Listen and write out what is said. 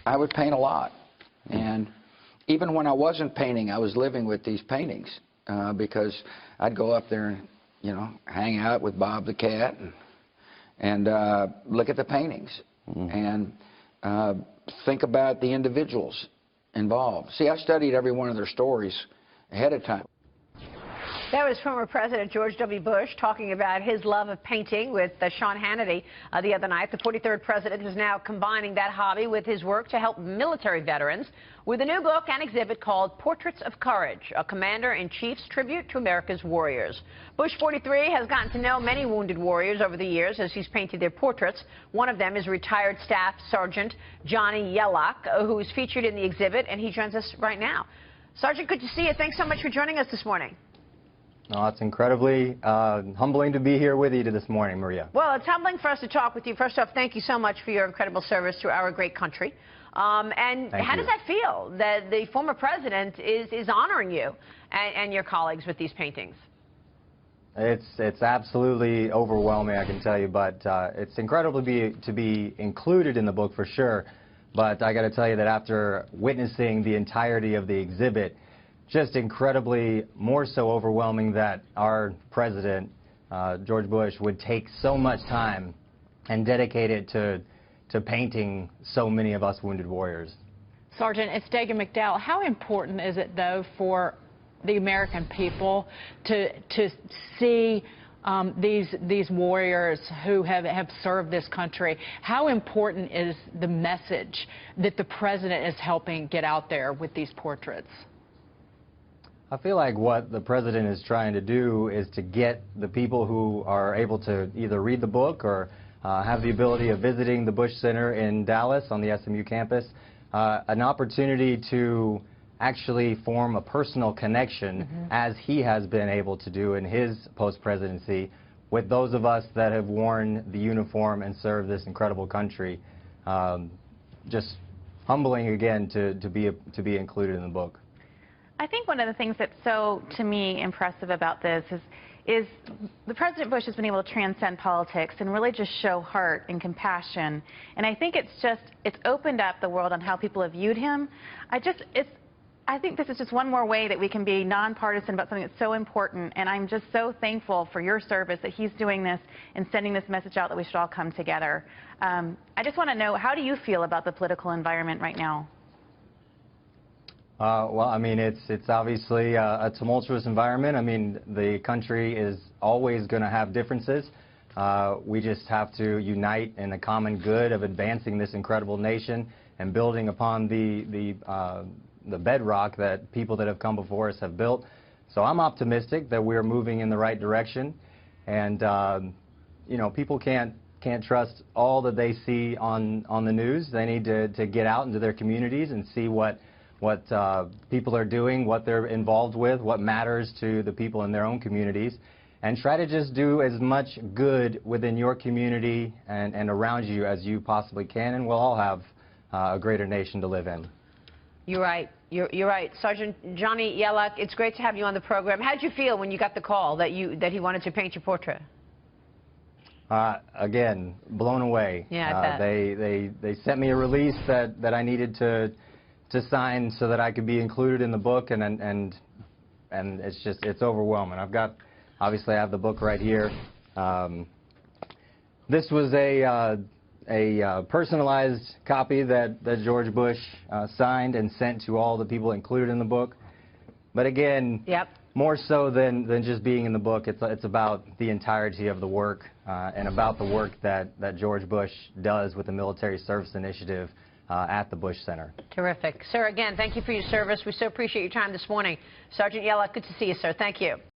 I would paint a lot. And even when I wasn't painting, I was living with these paintings because I'd go up there and, you know, hang out with Bob the cat and look at the paintings and think about the individuals involved. See, I studied every one of their stories ahead of time. That was former President George W. Bush talking about his love of painting with Sean Hannity the other night. The 43rd president is now combining that hobby with his work to help military veterans with a new book and exhibit called Portraits of Courage, a Commander-in-Chief's tribute to America's warriors. Bush 43 has gotten to know many wounded warriors over the years as he's painted their portraits. One of them is retired Staff Sergeant Johnnie Yellock, who is featured in the exhibit, and he joins us right now. Sergeant, good to see you. Thanks so much for joining us this morning. Oh, it's incredibly humbling to be here with you this morning, Maria. Well, it's humbling for us to talk with you. First off, thank you so much for your incredible service to our great country. And how does that feel, that the former president is honoring you and your colleagues with these paintings? It's absolutely overwhelming, I can tell you, but it's incredible to be included in the book for sure. But I got to tell you that after witnessing the entirety of the exhibit, just incredibly more so overwhelming that our president, George Bush, would take so much time and dedicate it to painting so many of us wounded warriors. Sergeant, it's Dagan McDowell. How important is it, though, for the American people to see these warriors who have served this country? How important is the message that the president is helping get out there with these portraits? I feel like what the president is trying to do is to get the people who are able to either read the book or have the ability of visiting the Bush Center in Dallas on the SMU campus, an opportunity to actually form a personal connection, as he has been able to do in his post-presidency, with those of us that have worn the uniform and served this incredible country. Just humbling again to be included in the book. I think one of the things that's so, to me, impressive about this is the President Bush has been able to transcend politics and really just show heart and compassion. And I think it's opened up the world on how people have viewed him. I think this is just one more way that we can be nonpartisan about something that's so important. And I'm just so thankful for your service that he's doing this and sending this message out that we should all come together. I just want to know, how do you feel about the political environment right now? Well, I mean, it's obviously a tumultuous environment. I mean, the country is always going to have differences. We just have to unite in the common good of advancing this incredible nation and building upon the bedrock that people that have come before us have built. So I'm optimistic that we're moving in the right direction. And, you know, people can't trust all that they see on the news. They need to get out into their communities and see what people are doing, what they're involved with, what matters to the people in their own communities, and try to just do as much good within your community and around you as you possibly can, and we'll all have a greater nation to live in. You're right. You're right. Sergeant Johnnie Yellock, it's great to have you on the program. How did you feel when you got the call that he wanted to paint your portrait? Again, blown away. Yeah, I bet. They sent me a release that I needed to sign so that I could be included in the book, and it's overwhelming. Obviously I have the book right here. This was a personalized copy that George Bush signed and sent to all the people included in the book. But again, more so than just being in the book, it's about the entirety of the work and about the work that George Bush does with the Military Service Initiative at the Bush Center. Terrific. Sir, again, thank you for your service. We so appreciate your time this morning. Sergeant Yellock, good to see you, sir. Thank you.